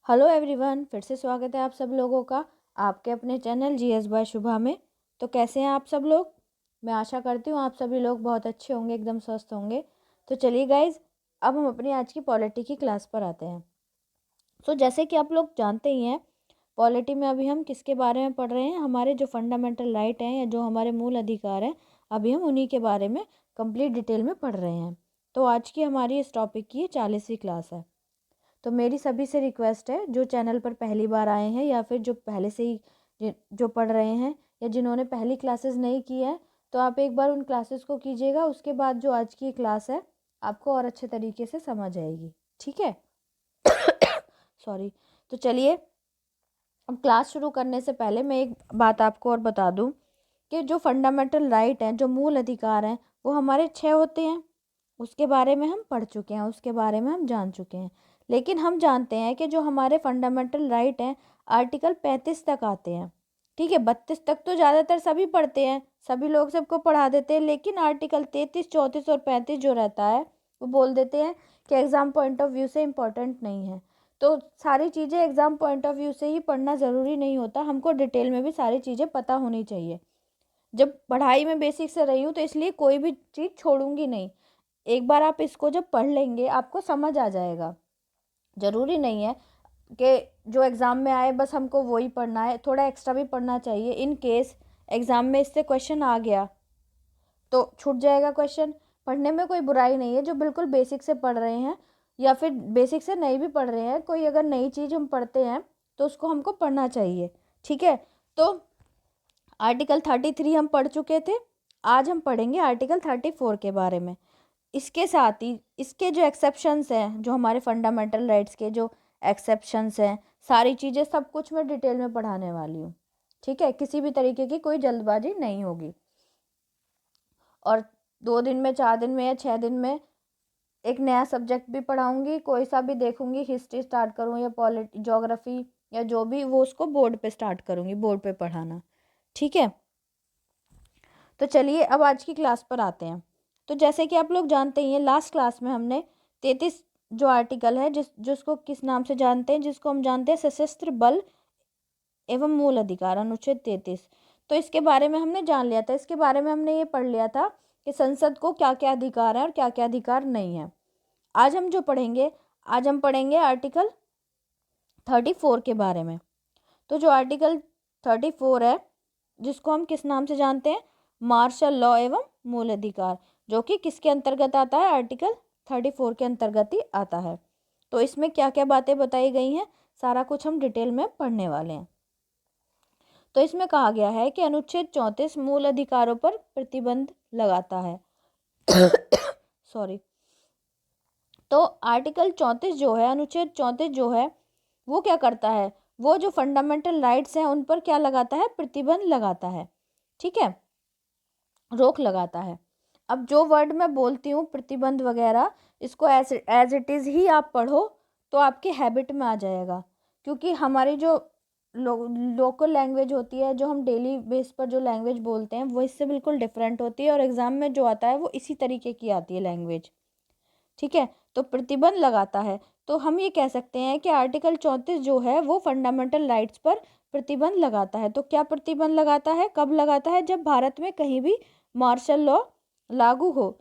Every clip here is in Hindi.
हेलो एवरीवन, फिर से स्वागत है आप सब लोगों का आपके अपने चैनल जीएस बाय शुभा में। तो कैसे हैं आप सब लोग? मैं आशा करती हूँ आप सभी लोग बहुत अच्छे होंगे, एकदम स्वस्थ होंगे। तो चलिए गाइज, अब हम अपनी आज की पॉलिटी की क्लास पर आते हैं। तो जैसे कि आप लोग जानते ही हैं, पॉलिटी में अभी हम किसके बारे में पढ़ रहे हैं? हमारे जो फंडामेंटल राइट हैं या जो हमारे मूल अधिकार हैं, अभी हम उन्हीं के बारे में कंप्लीट डिटेल में पढ़ रहे हैं। तो आज की हमारी इस टॉपिक की 40वीं क्लास है। तो मेरी सभी से रिक्वेस्ट है, जो चैनल पर पहली बार आए हैं या फिर जो पहले से ही जो पढ़ रहे हैं या जिन्होंने पहली क्लासेस नहीं की है, तो आप एक बार उन क्लासेस को कीजिएगा। उसके बाद जो आज की क्लास है आपको और अच्छे तरीके से समझ आएगी। ठीक है? सॉरी। तो चलिए, अब क्लास शुरू करने से पहले मैं एक बात आपको और बता दूं कि जो फंडामेंटल राइट हैं, जो मूल अधिकार हैं, वो हमारे 6 होते हैं। उसके बारे में हम पढ़ चुके हैं, उसके बारे में हम जान चुके हैं। लेकिन हम जानते हैं कि जो हमारे फंडामेंटल राइट हैं, आर्टिकल 35 तक आते हैं। ठीक है, 32 तक तो ज़्यादातर सभी पढ़ते हैं, सभी लोग सबको पढ़ा देते हैं। लेकिन आर्टिकल 33, 34 और 35 जो रहता है, वो बोल देते हैं कि एग्ज़ाम पॉइंट ऑफ व्यू से इम्पोर्टेंट नहीं है। तो सारी चीज़ें एग्ज़ाम पॉइंट ऑफ व्यू से ही पढ़ना ज़रूरी नहीं होता, हमको डिटेल में भी सारी चीज़ें पता होनी चाहिए। जब पढ़ाई में बेसिक से रही हूँ तो इसलिए कोई भी चीज़ छोड़ूंगी नहीं। एक बार आप इसको जब पढ़ लेंगे आपको समझ आ जाएगा। ज़रूरी नहीं है कि जो एग्ज़ाम में आए बस हमको वही पढ़ना है, थोड़ा एक्स्ट्रा भी पढ़ना चाहिए। इन केस एग्ज़ाम में इससे क्वेश्चन आ गया तो छूट जाएगा क्वेश्चन। पढ़ने में कोई बुराई नहीं है। जो बिल्कुल बेसिक से पढ़ रहे हैं या फिर बेसिक से नहीं भी पढ़ रहे हैं, कोई अगर नई चीज़ हम पढ़ते हैं तो उसको हमको पढ़ना चाहिए। ठीक है? तो आर्टिकल 33 हम पढ़ चुके थे, आज हम पढ़ेंगे आर्टिकल 34 के बारे में। इसके साथ ही इसके जो एक्सेप्शंस हैं, जो हमारे फंडामेंटल राइट्स के जो एक्सेप्शंस हैं, सारी चीज़ें सब कुछ मैं डिटेल में पढ़ाने वाली हूँ। ठीक है? किसी भी तरीके की कोई जल्दबाजी नहीं होगी। और 2 दिन में, 4 दिन में या 6 दिन में एक नया सब्जेक्ट भी पढ़ाऊँगी। कोई सा भी देखूँगी, हिस्ट्री स्टार्ट करूँ या ज्योग्राफी या जो भी, वो उसको बोर्ड पे स्टार्ट करूँगी, बोर्ड पे पढ़ाना। ठीक है? तो चलिए अब आज की क्लास पर आते हैं। तो जैसे कि आप लोग जानते ही हैं, लास्ट क्लास में हमने 33 जो आर्टिकल है, जिसको किस नाम से जानते हैं, जिसको हम जानते हैं सशस्त्र बल एवं मूल अधिकार, अनुच्छेद 33। तो इसके बारे में हमने जान लिया था। इसके बारे में हमने ये पढ़ लिया था कि संसद को क्या क्या अधिकार है और क्या क्या अधिकार नहीं है। आज हम जो पढ़ेंगे, आज हम पढ़ेंगे आर्टिकल 34 के बारे में। तो जो आर्टिकल 34 है, जिसको हम किस नाम से जानते हैं, मार्शल लॉ एवं मूल अधिकार, जो कि किसके अंतर्गत आता है, आर्टिकल 34 के अंतर्गत ही आता है। तो इसमें क्या क्या बातें बताई गई हैं, सारा कुछ हम डिटेल में पढ़ने वाले हैं। तो इसमें कहा गया है कि अनुच्छेद 34 मूल अधिकारों पर प्रतिबंध लगाता है। सॉरी। तो आर्टिकल 34 जो है, अनुच्छेद 34 जो है, वो क्या करता है, वो जो फंडामेंटल राइट्स हैं उन पर क्या लगाता है, प्रतिबंध लगाता है। ठीक है? रोक लगाता है। अब जो वर्ड मैं बोलती हूँ प्रतिबंध वगैरह, इसको एज इट इज़ ही आप पढ़ो तो आपके हैबिट में आ जाएगा। क्योंकि हमारी जो लोकल लैंग्वेज होती है, जो हम डेली बेस पर जो लैंग्वेज बोलते हैं, वो इससे बिल्कुल डिफरेंट होती है और एग्ज़ाम में जो आता है वो इसी तरीके की आती है लैंग्वेज। ठीक है? तो प्रतिबंध लगाता है। तो हम ये कह सकते हैं कि आर्टिकल 34 जो है वो फंडामेंटल राइट्स पर प्रतिबंध लगाता है। तो क्या प्रतिबंध लगाता है, कब लगाता है? जब भारत में कहीं भी मार्शल लॉ लागू हो,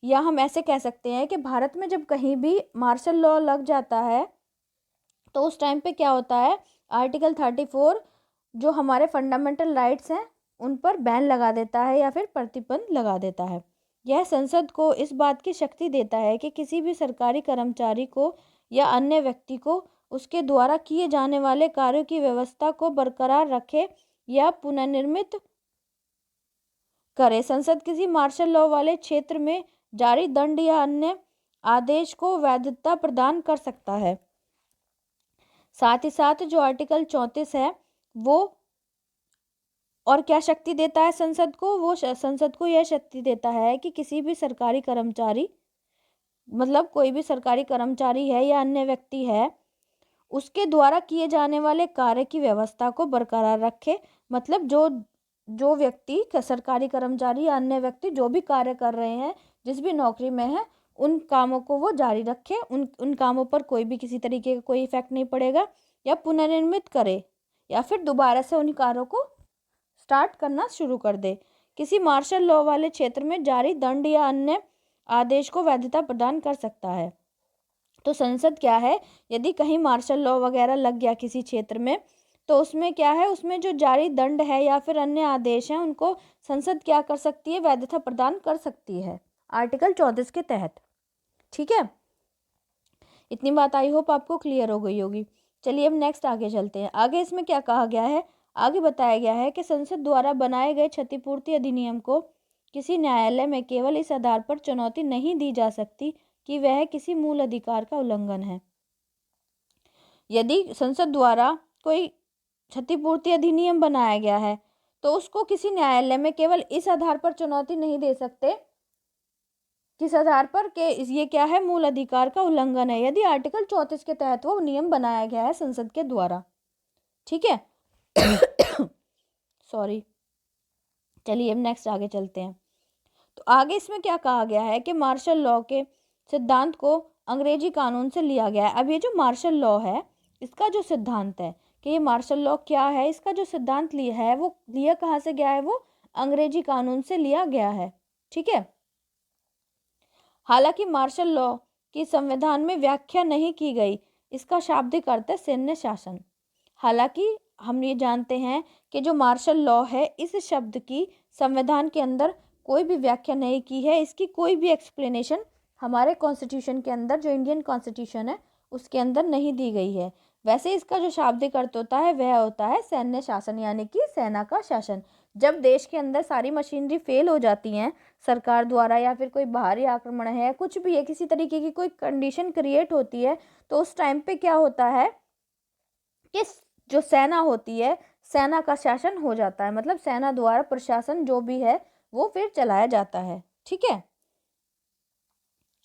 या हम ऐसे कह सकते हैं कि भारत में जब कहीं भी मार्शल लॉ लग जाता है तो उस टाइम पे क्या होता है, आर्टिकल 34 जो हमारे फंडामेंटल राइट्स हैं उन पर बैन लगा देता है या फिर प्रतिबंध लगा देता है। यह संसद को इस बात की शक्ति देता है कि किसी भी सरकारी कर्मचारी को या अन्य व्यक्ति को उसके द्वारा किए जाने वाले कार्यों की व्यवस्था को बरकरार रखे या पुनर्निर्मित करे। संसद किसी मार्शल लॉ वाले क्षेत्र में जारी दंड या अन्य आदेश को वैधता प्रदान कर सकता है। साथ ही साथ जो आर्टिकल 34 है वो और क्या शक्ति देता है संसद को, वो संसद को यह शक्ति देता है कि किसी भी सरकारी कर्मचारी, मतलब कोई भी सरकारी कर्मचारी है या अन्य व्यक्ति है, उसके द्वारा किए जाने वाले कार्य की व्यवस्था को बरकरार रखे। मतलब जो जो व्यक्ति सरकारी कर्मचारी या अन्य व्यक्ति जो भी कार्य कर रहे हैं, जिस भी नौकरी में है, उन कामों को वो जारी रखे, उन कामों पर कोई भी किसी तरीके का कोई इफेक्ट नहीं पड़ेगा, या पुनर्निर्मित करे, या फिर दोबारा से उन कार्यों को स्टार्ट करना शुरू कर दे। किसी मार्शल लॉ वाले क्षेत्र में जारी दंड या अन्य आदेश को वैधता प्रदान कर सकता है। तो संसद क्या है, यदि कहीं मार्शल लॉ वगैरह लग गया किसी क्षेत्र में, तो उसमें क्या है, उसमें जो जारी दंड है या फिर अन्य आदेश हैं उनको संसद क्या कर सकती है, वैधता प्रदान कर सकती है आर्टिकल 34 के तहत। ठीक है, इतनी बात आई होप आपको क्लियर हो गई होगी। चलिए अब नेक्स्ट आगे चलते हैं। आगे इसमें क्या कहा गया है, आगे बताया गया है कि संसद द्वारा बनाए गए क्षतिपूर्ति अधिनियम को किसी न्यायालय में केवल इस आधार पर चुनौती नहीं दी जा सकती कि वह किसी मूल अधिकार का उल्लंघन है। यदि संसद द्वारा कोई क्षतिपूर्ति अधिनियम बनाया गया है तो उसको किसी न्यायालय में केवल इस आधार पर चुनौती नहीं दे सकते, किस आधार पर कि ये क्या है, मूल अधिकार का उल्लंघन है, यदि आर्टिकल 34 के तहत वो नियम बनाया गया है संसद के द्वारा। ठीक है सॉरी, चलिए अब नेक्स्ट आगे चलते हैं। तो आगे इसमें क्या कहा गया है कि मार्शल लॉ के सिद्धांत को अंग्रेजी कानून से लिया गया है। अब ये जो मार्शल लॉ है इसका जो सिद्धांत है कि ये मार्शल लॉ क्या है, इसका जो सिद्धांत लिया है वो लिया कहाँ से गया है, वो अंग्रेजी कानून से लिया गया है। ठीक है, हालांकि मार्शल लॉ की संविधान में व्याख्या नहीं की गई, इसका शाब्दिक अर्थ है सैन्य शासन। हालांकि हम ये जानते हैं कि जो मार्शल लॉ है इस शब्द की संविधान के अंदर कोई भी व्याख्या नहीं की है, इसकी कोई भी एक्सप्लेनेशन हमारे कॉन्स्टिट्यूशन के अंदर, जो इंडियन कॉन्स्टिट्यूशन है उसके अंदर नहीं दी गई है। वैसे इसका जो शाब्दिक अर्थ होता है वह होता है सैन्य शासन, यानी कि सेना का शासन। जब देश के अंदर सारी मशीनरी फेल हो जाती हैं सरकार द्वारा, या फिर कोई बाहरी आक्रमण है, कुछ भी है, किसी तरीके की कोई कंडीशन क्रिएट होती है, तो उस टाइम पे क्या होता है कि जो सेना होती है, सेना का शासन हो जाता है, मतलब सेना द्वारा प्रशासन जो भी है वो फिर चलाया जाता है। ठीक है,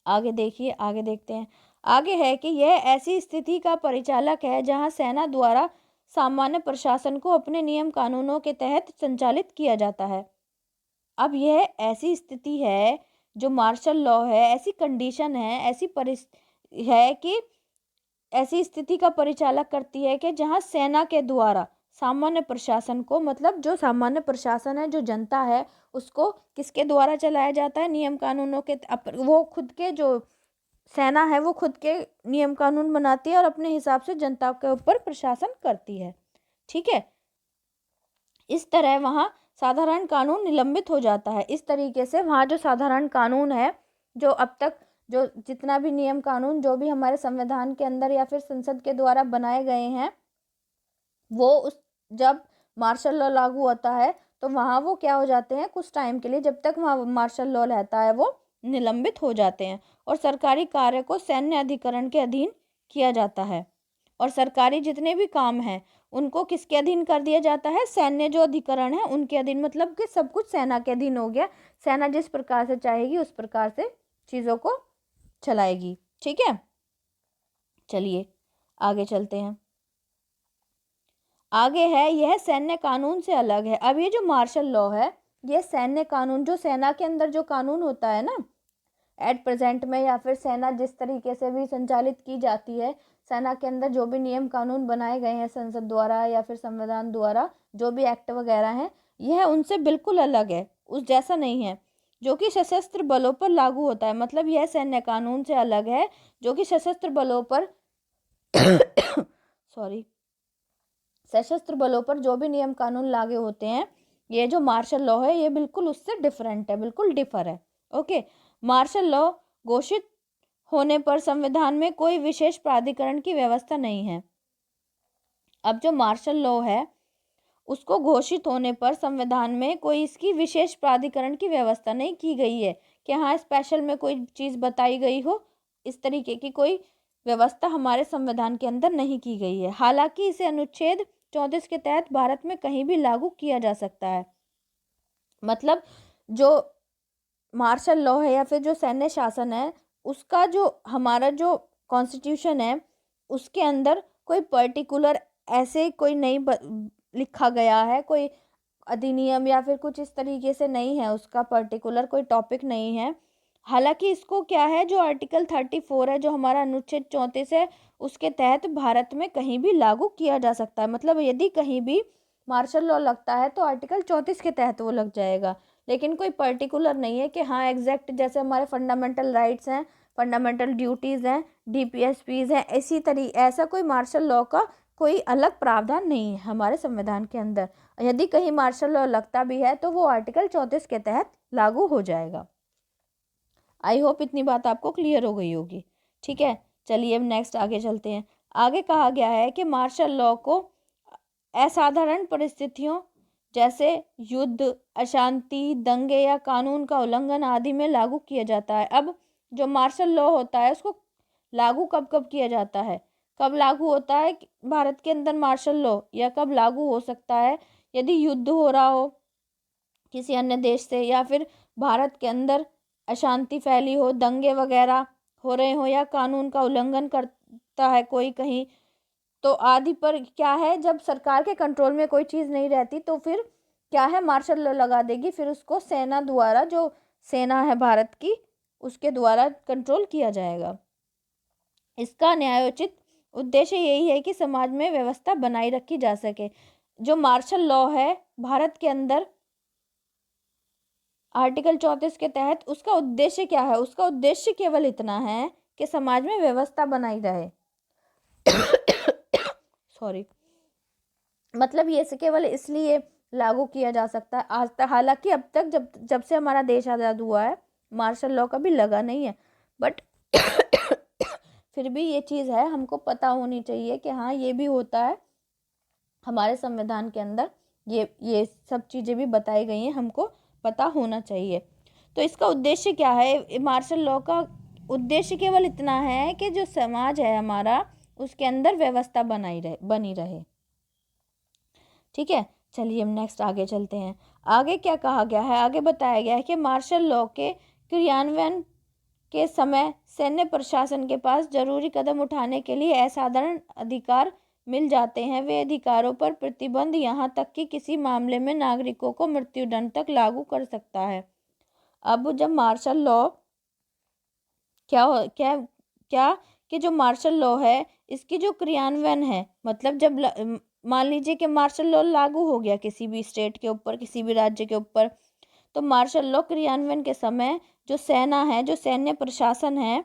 आगे देखिए, आगे देखते हैं। आगे है कि यह ऐसी स्थिति का परिचालक है जहां सेना द्वारा सामान्य प्रशासन को अपने नियम कानूनों के तहत संचालित किया जाता है। अब यह ऐसी स्थिति है, जो मार्शल लॉ है, ऐसी कंडीशन है, ऐसी परिस्थिति है कि ऐसी स्थिति का परिचालक करती है कि जहां सेना के द्वारा सामान्य प्रशासन को, मतलब जो सामान्य प्रशासन है, जो जनता है, उसको किसके द्वारा चलाया जाता है, नियम कानूनों के, वो खुद के, जो सेना है वो खुद के नियम कानून बनाती है और अपने हिसाब से जनता के ऊपर प्रशासन करती है। ठीक है, इस तरह वहाँ साधारण कानून निलंबित हो जाता है। इस तरीके से वहाँ जो साधारण कानून है, जो अब तक जो जितना भी नियम कानून जो भी हमारे संविधान के अंदर या फिर संसद के द्वारा बनाए गए हैं, वो उस जब मार्शल लॉ लागू होता है तो वहाँ वो क्या हो जाते हैं, कुछ टाइम के लिए, जब तक वहाँ मार्शल लॉ रहता है, वो निलंबित हो जाते हैं और सरकारी कार्य को सैन्य अधिकरण के अधीन किया जाता है। और सरकारी जितने भी काम हैं उनको किसके अधीन कर दिया जाता है, सैन्य जो अधिकरण है उनके अधीन, मतलब कि सब कुछ सेना के अधीन हो गया। सेना जिस प्रकार से चाहेगी उस प्रकार से चीज़ों को चलाएगी। ठीक है, चलिए आगे चलते हैं। आगे है, यह सैन्य कानून से अलग है। अब ये जो मार्शल लॉ है, ये सैन्य कानून, जो सेना के अंदर जो कानून होता है ना एट प्रेजेंट में, या फिर सेना जिस तरीके से भी संचालित की जाती है, सेना के अंदर जो भी नियम कानून बनाए गए हैं संसद द्वारा या फिर संविधान द्वारा, जो भी एक्ट वगैरह हैं, यह उनसे बिल्कुल अलग है, उस जैसा नहीं है जो कि सशस्त्र बलों पर लागू होता है। मतलब यह सैन्य कानून से अलग है जो कि सशस्त्र बलों पर सॉरी, सशस्त्र बलों पर जो भी नियम कानून लागू होते हैं, ये जो मार्शल लॉ है ये बिल्कुल उससे डिफरेंट है, बिल्कुल डिफर है। ओके, मार्शल लॉ घोषित होने पर संविधान में कोई विशेष प्राधिकरण की व्यवस्था नहीं है। अब जो मार्शल लॉ है उसको घोषित होने पर संविधान में कोई इसकी विशेष प्राधिकरण की व्यवस्था नहीं की गई है कि हाँ स्पेशल में कोई चीज़ बताई गई हो, इस तरीके की कोई व्यवस्था हमारे संविधान के अंदर नहीं की गई है। हालांकि इसे अनुच्छेद 34 के तहत भारत में कहीं भी लागू किया जा सकता है। मतलब जो मार्शल लॉ है या फिर जो सैन्य शासन है, उसका जो हमारा जो कॉन्स्टिट्यूशन है उसके अंदर कोई पर्टिकुलर ऐसे कोई नहीं लिखा गया है, कोई अधिनियम या फिर कुछ इस तरीके से नहीं है, उसका पर्टिकुलर कोई टॉपिक नहीं है हालांकि इसको क्या है, जो आर्टिकल 34 है, जो हमारा अनुच्छेद 34 है, उसके तहत भारत में कहीं भी लागू किया जा सकता है। मतलब यदि कहीं भी मार्शल लॉ लगता है तो आर्टिकल 34 के तहत वो लग जाएगा, लेकिन कोई पर्टिकुलर नहीं है कि हाँ एग्जैक्ट जैसे हमारे फंडामेंटल राइट्स हैं, फंडामेंटल ड्यूटीज़ हैं, डीपीएसपीज हैं, इसी तरीके ऐसा कोई मार्शल लॉ का कोई अलग प्रावधान नहीं है हमारे संविधान के अंदर। यदि कहीं मार्शल लॉ लगता भी है तो वो आर्टिकल 34 के तहत लागू हो जाएगा। आई होप इतनी बात आपको क्लियर हो गई होगी। ठीक है, चलिए अब नेक्स्ट आगे चलते हैं। आगे कहा गया है कि मार्शल लॉ को असाधारण परिस्थितियों जैसे युद्ध, अशांति, दंगे या कानून का उल्लंघन आदि में लागू किया जाता है। अब जो मार्शल लॉ होता है उसको लागू कब कब किया जाता है, कब लागू होता है भारत के अंदर मार्शल लॉ, या कब लागू हो सकता है? यदि युद्ध हो रहा हो किसी अन्य देश से, या फिर भारत के अंदर अशांति फैली हो, दंगे वगैरह हो रहे हो, या कानून का उल्लंघन करता है कोई कहीं, तो आदि पर क्या है, जब सरकार के कंट्रोल में कोई चीज़ नहीं रहती तो फिर क्या है, मार्शल लॉ लगा देगी। फिर उसको सेना द्वारा, जो सेना है भारत की, उसके द्वारा कंट्रोल किया जाएगा। इसका न्यायोचित उद्देश्य यही है कि समाज में व्यवस्था बनाई रखी जा सके। जो मार्शल लॉ है भारत के अंदर आर्टिकल 34 के तहत, उसका उद्देश्य क्या है? उसका उद्देश्य केवल इतना है कि समाज में व्यवस्था बनाई रहे। सॉरी, मतलब ये से केवल इसलिए लागू किया जा सकता है आज तक। हालांकि अब तक जब जब से हमारा देश आज़ाद हुआ है मार्शल लॉ कभी लगा नहीं है, बट फिर भी ये चीज़ है, हमको पता होनी चाहिए कि हाँ ये भी होता है हमारे संविधान के अंदर। ये सब चीज़ें भी बताई गई हैं, हमको पता होना चाहिए। तो इसका उद्देश्य क्या है? मार्शल लॉ का उद्देश्य केवल इतना है कि जो समाज है हमारा, उसके अंदर व्यवस्था बनी रहे। ठीक है, चलिए हम नेक्स्ट आगे चलते हैं। आगे क्या कहा गया है? आगे बताया गया है कि मार्शल लॉ के क्रियान्वयन के समय सैन्य प्रशासन के पास जरूरी कदम उठाने के लिए असाधारण अधिकार मिल जाते हैं। वे अधिकारों पर प्रतिबंध, यहाँ तक कि किसी मामले में नागरिकों को मृत्युदंड तक लागू कर सकता है। अब जब मार्शल लॉ क्या क्या कि जो मार्शल लॉ है इसकी जो क्रियान्वयन है, मतलब जब मान लीजिए कि मार्शल लॉ लागू हो गया किसी भी स्टेट के ऊपर, किसी भी राज्य के ऊपर, तो मार्शल लॉ क्रियान्वयन के समय जो सेना है, जो सैन्य प्रशासन है,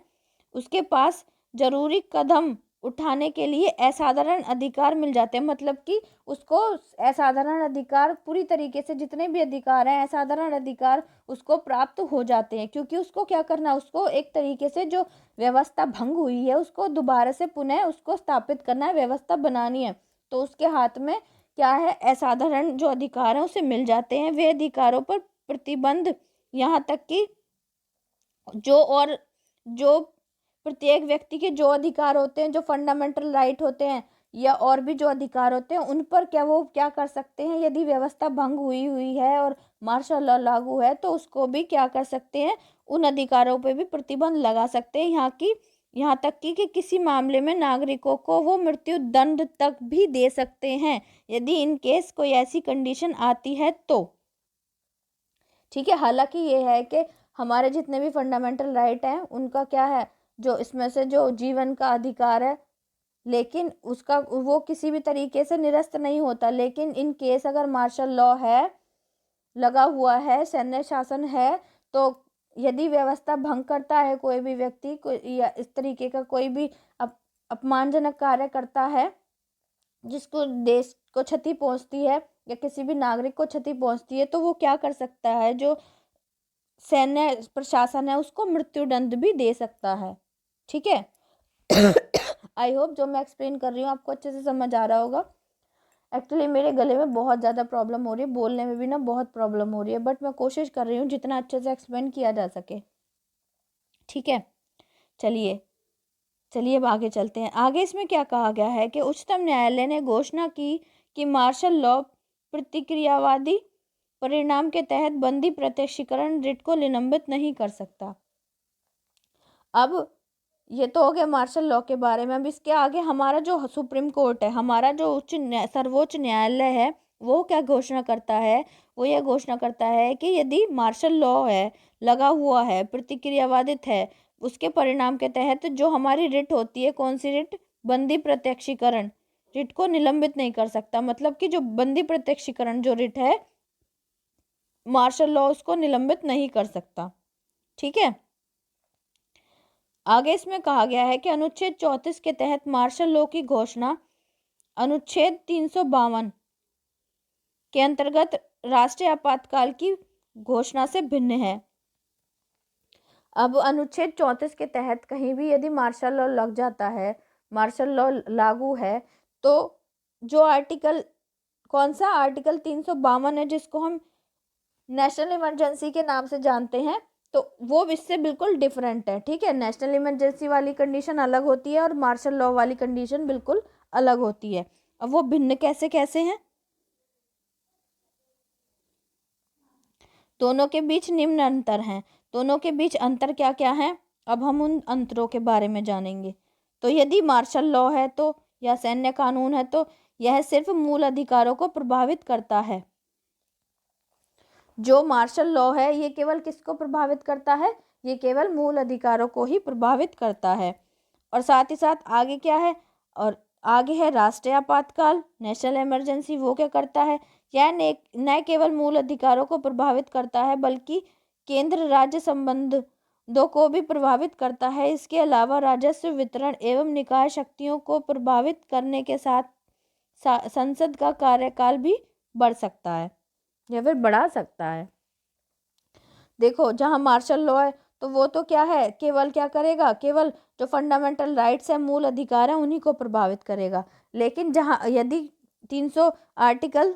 उसके पास जरूरी कदम उठाने के लिए असाधारण अधिकार मिल जाते हैं। मतलब कि उसको असाधारण अधिकार, पूरी तरीके से जितने भी अधिकार हैं असाधारण अधिकार उसको प्राप्त हो जाते हैं, क्योंकि उसको क्या करना, उसको एक तरीके से जो व्यवस्था भंग हुई है उसको दोबारा से पुनः उसको स्थापित करना है, व्यवस्था बनानी है। तो उसके हाथ में क्या है, असाधारण जो अधिकार हैं उसे मिल जाते हैं। वे अधिकारों पर प्रतिबंध, यहाँ तक कि जो प्रत्येक व्यक्ति के जो अधिकार होते हैं, जो फंडामेंटल राइट होते हैं, या और भी जो अधिकार होते हैं, उन पर क्या वो क्या कर सकते हैं, यदि व्यवस्था भंग हुई हुई है और मार्शल लॉ लागू है तो उसको भी क्या कर सकते हैं, उन अधिकारों पर भी प्रतिबंध लगा सकते हैं। यहाँ तक कि किसी मामले में नागरिकों को वो मृत्यु दंड तक भी दे सकते हैं, यदि इन केस कोई ऐसी कंडीशन आती है तो। ठीक है, हालांकि ये है कि हमारे जितने भी फंडामेंटल राइट हैं उनका क्या है, जो इसमें से जो जीवन का अधिकार है, लेकिन उसका वो किसी भी तरीके से निरस्त नहीं होता। लेकिन इन केस अगर मार्शल लॉ है लगा हुआ है, सैन्य शासन है, तो यदि व्यवस्था भंग करता है कोई भी व्यक्ति, कोई या इस तरीके का कोई भी अपमानजनक कार्य करता है जिसको देश को क्षति पहुंचती है या किसी भी नागरिक को क्षति पहुंचती है, तो वो क्या कर सकता है, जो सैन्य प्रशासन है उसको मृत्युदंड भी दे सकता है। ठीक है, आई होप जो मैं एक्सप्लेन कर रही हूँ आपको अच्छे से समझ आ रहा होगा। एक्चुअली मेरे गले में बहुत ज़्यादा प्रॉब्लम हो रही है, बोलने में भी ना बहुत प्रॉब्लम हो रही है, बट मैं कोशिश कर रही हूँ जितना अच्छे से एक्सप्लेन किया जा सके। ठीक है, चलिए चलिए अब आगे चलते हैं। आगे इसमें क्या कहा गया है कि उच्चतम न्यायालय ने घोषणा की कि मार्शल लॉ प्रतिक्रियावादी परिणाम के तहत बंदी प्रत्यक्षीकरण रिट को निलंबित नहीं कर सकता। अब ये तो हो गया मार्शल लॉ के बारे में। अब इसके आगे हमारा जो सुप्रीम कोर्ट है, हमारा जो सर्वोच्च न्यायालय है, वो क्या घोषणा करता है, वो यह घोषणा करता है कि यदि मार्शल लॉ है, लगा हुआ है, प्रतिक्रियावादित है, उसके परिणाम के तहत जो हमारी रिट होती है, कौन सी रिट, बंदी प्रत्यक्षीकरण, रिट को निलंबित नहीं कर सकता। मतलब कि जो बंदी प्रत्यक्षीकरण जो रिट है, मार्शल लॉ उसको निलंबित नहीं कर सकता। ठीक है, आगे इसमें कहा गया है कि अनुच्छेद 34 के तहत मार्शल लॉ की घोषणा अनुच्छेद 352 के अंतर्गत राष्ट्रीय आपातकाल की घोषणा से भिन्न है। अब अनुच्छेद 34 के तहत कहीं भी यदि मार्शल लॉ लग जाता है, मार्शल लॉ लागू है, तो जो आर्टिकल, कौन सा आर्टिकल 352 है, जिसको हम नेशनल इमरजेंसी के नाम से जानते हैं, तो वो इससे बिल्कुल डिफरेंट है। ठीक है, नेशनल इमरजेंसी वाली कंडीशन अलग होती है और मार्शल लॉ वाली कंडीशन बिल्कुल अलग होती है। अब वो भिन्न कैसे कैसे हैं, दोनों के बीच निम्न अंतर हैं। दोनों के बीच अंतर क्या क्या है, अब हम उन अंतरों के बारे में जानेंगे। तो यदि मार्शल लॉ है तो, या सैन्य कानून है, तो यह सिर्फ मूल अधिकारों को प्रभावित करता है। जो मार्शल लॉ है ये केवल किसको प्रभावित करता है, ये केवल मूल अधिकारों को ही प्रभावित करता है। और साथ ही साथ आगे क्या है, और आगे है राष्ट्रीय आपातकाल, नेशनल इमरजेंसी। वो क्या करता है, यह न केवल मूल अधिकारों को प्रभावित करता है बल्कि केंद्र राज्य संबंधों को भी प्रभावित करता है। इसके अलावा राजस्व वितरण एवं निकाय शक्तियों को प्रभावित करने के साथ संसद का कार्यकाल भी बढ़ सकता है या फिर बढ़ा सकता है। देखो, जहां मार्शल लॉ है तो वो तो क्या है, केवल क्या करेगा, केवल जो फंडामेंटल राइट्स है, मूल अधिकार है, उन्हीं को प्रभावित करेगा। लेकिन जहां यदि 300 आर्टिकल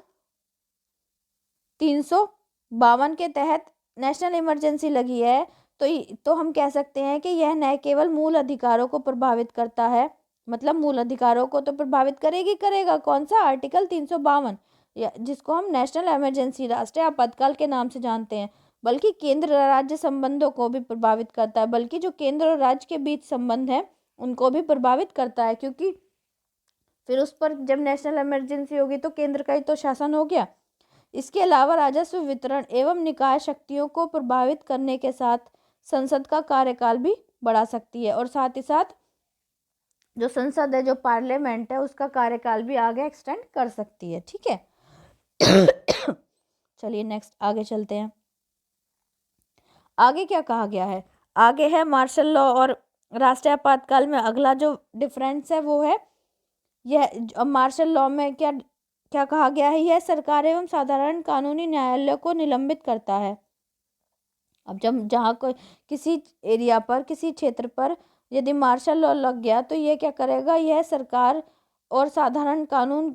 352 के तहत नेशनल इमरजेंसी लगी है, तो हम कह सकते हैं कि यह न केवल मूल अधिकारों को प्रभावित करता है, मतलब मूल अधिकारों को तो प्रभावित करेगा, कौन सा, आर्टिकल 352, जिसको हम नेशनल इमरजेंसी, राष्ट्रीय आपातकाल के नाम से जानते हैं, बल्कि केंद्र राज्य संबंधों को भी प्रभावित करता है, बल्कि जो केंद्र और राज्य के बीच संबंध है उनको भी प्रभावित करता है, क्योंकि फिर उस पर जब नेशनल इमरजेंसी होगी तो केंद्र का ही तो शासन हो गया। इसके अलावा राजस्व वितरण एवं निकाय शक्तियों को प्रभावित करने के साथ संसद का कार्यकाल भी बढ़ा सकती है, और साथ ही साथ जो संसद है, जो पार्लियामेंट है, उसका कार्यकाल भी आगे एक्सटेंड कर सकती है। ठीक है, चलिए नेक्स्ट आगे चलते हैं। आगे क्या कहा गया है, आगे है मार्शल लॉ और राष्ट्रीय आपातकाल में अगला जो डिफरेंस है वो है, यह मार्शल लॉ में क्या क्या कहा गया है, यह सरकार एवं साधारण कानूनी न्यायालय को निलंबित करता है। अब जब जहाँ कोई किसी एरिया पर, किसी क्षेत्र पर यदि मार्शल लॉ लग गया तो ये क्या करेगा, यह सरकार और साधारण कानून,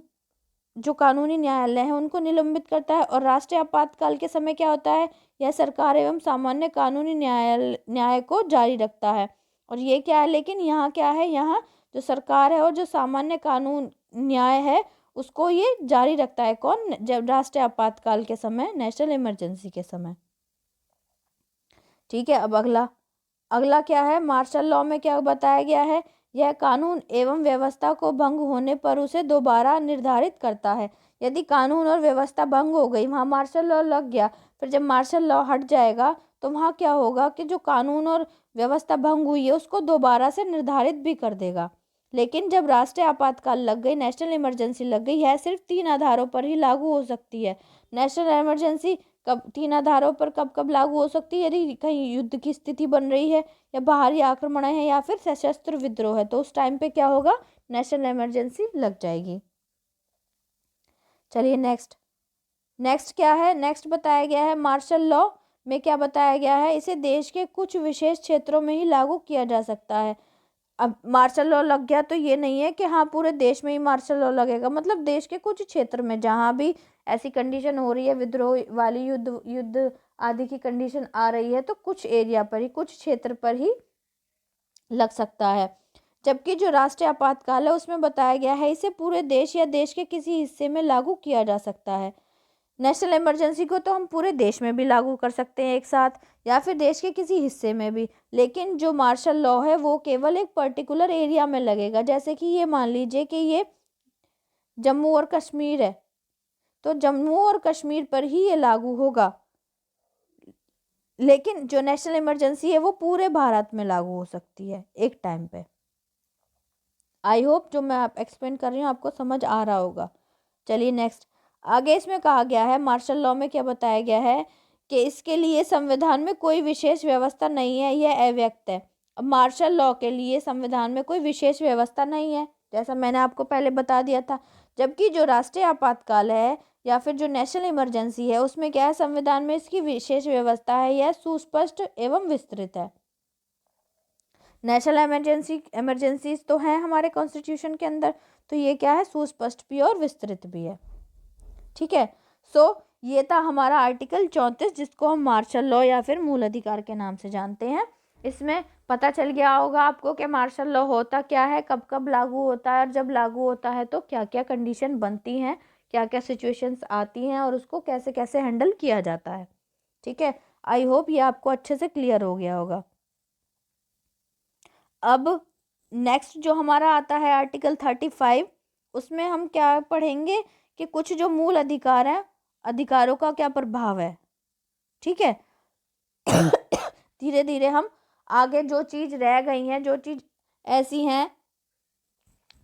जो कानूनी न्यायालय है, उनको निलंबित करता है। और राष्ट्रीय आपातकाल के समय क्या होता है, यह सरकार एवं सामान्य कानूनी न्याय को जारी रखता है। और ये क्या है, लेकिन यहाँ क्या है, यहाँ जो सरकार है और जो सामान्य कानून न्याय है उसको ये जारी रखता है, कौन, जब राष्ट्रीय आपातकाल के समय, नेशनल इमरजेंसी के समय। ठीक है, अब अगला अगला क्या है, मार्शल लॉ में क्या बताया गया है, यह कानून एवं व्यवस्था को भंग होने पर उसे दोबारा निर्धारित करता है। यदि कानून और व्यवस्था भंग हो गई, वहाँ मार्शल लॉ लग गया, फिर जब मार्शल लॉ हट जाएगा तो वहाँ क्या होगा कि जो कानून और व्यवस्था भंग हुई है उसको दोबारा से निर्धारित भी कर देगा। लेकिन जब राष्ट्रीय आपातकाल लग गई, नेशनल इमरजेंसी लग गई, यह सिर्फ 3 आधारों पर ही लागू हो सकती है। नेशनल इमरजेंसी कब, 3 आधारों पर कब कब लागू हो सकती है, यदि कहीं युद्ध की स्थिति बन रही है, या बाहरी आक्रमण है, या फिर सशस्त्र विद्रोह है, तो उस टाइम पे क्या होगा, नेशनल इमरजेंसी लग जाएगी। चलिए नेक्स्ट क्या है, नेक्स्ट बताया गया है मार्शल लॉ में क्या बताया गया है, इसे देश के कुछ विशेष क्षेत्रों में ही लागू किया जा सकता है। अब मार्शल लॉ लग गया तो ये नहीं है कि हाँ पूरे देश में ही मार्शल लॉ लगेगा, मतलब देश के कुछ क्षेत्र में जहाँ भी ऐसी कंडीशन हो रही है, विद्रोह वाली, युद्ध आदि की कंडीशन आ रही है, तो कुछ एरिया पर ही, कुछ क्षेत्र पर ही लग सकता है। जबकि जो राष्ट्रीय आपातकाल है उसमें बताया गया है इसे पूरे देश या देश के किसी हिस्से में लागू किया जा सकता है। नेशनल इमरजेंसी को तो हम पूरे देश में भी लागू कर सकते हैं एक साथ, या फिर देश के किसी हिस्से में भी, लेकिन जो मार्शल लॉ है वो केवल एक पर्टिकुलर एरिया में लगेगा। जैसे कि ये मान लीजिए कि ये जम्मू और कश्मीर है, तो जम्मू और कश्मीर पर ही ये लागू होगा, लेकिन जो नेशनल इमरजेंसी है वो पूरे भारत में लागू हो सकती है एक टाइम पे। आई होप जो मैं आप एक्सप्लेन कर रही हूँ आपको समझ आ रहा होगा। चलिए नेक्स्ट, आगे इसमें कहा गया है मार्शल लॉ में क्या बताया गया है कि इसके लिए संविधान में कोई विशेष व्यवस्था नहीं है, यह अव्यक्त है। अब मार्शल लॉ के लिए संविधान में कोई विशेष व्यवस्था नहीं है, जैसा मैंने आपको पहले बता दिया था। जबकि जो राष्ट्रीय आपातकाल है या फिर जो नेशनल इमरजेंसी है उसमें क्या है, संविधान में इसकी विशेष व्यवस्था है, यह सुस्पष्ट एवं विस्तृत है। नेशनल इमरजेंसीज तो हैं हमारे कॉन्स्टिट्यूशन के अंदर, तो ये क्या है, सुस्पष्ट भी और विस्तृत भी है। ठीक है, सो ये था हमारा आर्टिकल 34 जिसको हम मार्शल लॉ या फिर मूल अधिकार के नाम से जानते हैं। इसमें पता चल गया होगा आपको कि मार्शल लॉ होता क्या है, कब कब लागू होता है, और जब लागू होता है तो क्या क्या कंडीशन बनती हैं, क्या क्या सिचुएशंस आती हैं और उसको कैसे कैसे हैंडल किया जाता है। ठीक है, आई होप ये आपको अच्छे से क्लियर हो गया होगा। अब नेक्स्ट जो हमारा आता है आर्टिकल 35, उसमें हम क्या पढ़ेंगे कि कुछ जो मूल अधिकार हैं, अधिकारों का क्या प्रभाव है। ठीक है, धीरे धीरे हम आगे जो चीज़ रह गई हैं, जो चीज़ ऐसी हैं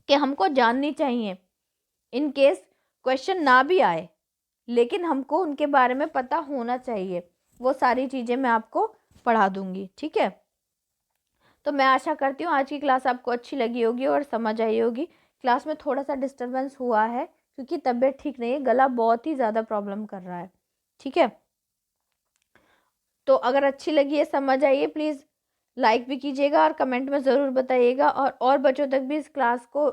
कि हमको जाननी चाहिए, इन केस क्वेश्चन ना भी आए लेकिन हमको उनके बारे में पता होना चाहिए, वो सारी चीज़ें मैं आपको पढ़ा दूंगी। ठीक है, तो मैं आशा करती हूँ आज की क्लास आपको अच्छी लगी होगी और समझ आई होगी। क्लास में थोड़ा सा डिस्टर्बेंस हुआ है क्योंकि तबीयत ठीक नहीं है, गला बहुत ही ज़्यादा प्रॉब्लम कर रहा है। ठीक है, तो अगर अच्छी लगी है, समझ आई है, प्लीज़ लाइक भी कीजिएगा और कमेंट में ज़रूर बताइएगा, और बच्चों तक भी इस क्लास को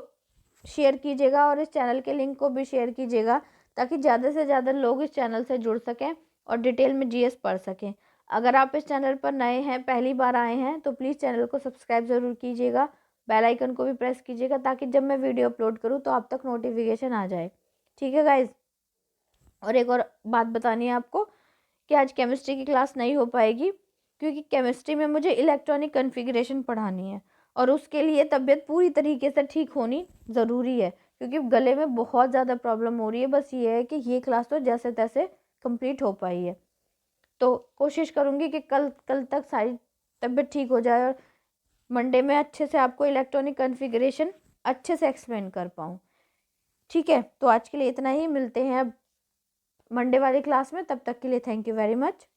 शेयर कीजिएगा और इस चैनल के लिंक को भी शेयर कीजिएगा ताकि ज़्यादा से ज़्यादा लोग इस चैनल से जुड़ सकें और डिटेल में जीएस पढ़ सकें। अगर आप इस चैनल पर नए हैं, पहली बार आए हैं, तो प्लीज़ चैनल को सब्सक्राइब ज़रूर कीजिएगा, बेल आइकन को भी प्रेस कीजिएगा ताकि जब मैं वीडियो अपलोड करूँ तो आप तक नोटिफिकेशन आ जाए। ठीक है गाइज़, और एक और बात बतानी है आपको कि आज केमिस्ट्री की क्लास नहीं हो पाएगी क्योंकि केमिस्ट्री में मुझे इलेक्ट्रॉनिक कॉन्फ़िगरेशन पढ़ानी है और उसके लिए तबीयत पूरी तरीके से ठीक होनी ज़रूरी है क्योंकि गले में बहुत ज़्यादा प्रॉब्लम हो रही है। बस ये है कि ये क्लास तो जैसे तैसे कंप्लीट हो पाई है, तो कोशिश करूँगी कि कल तक सारी तबीयत ठीक हो जाए और मंडे में अच्छे से आपको इलेक्ट्रॉनिक कॉन्फ़िगरेशन अच्छे से एक्सप्लेन कर पाऊँ। ठीक है, तो आज के लिए इतना ही, मिलते हैं अब मंडे वाली क्लास में, तब तक के लिए थैंक यू वेरी मच।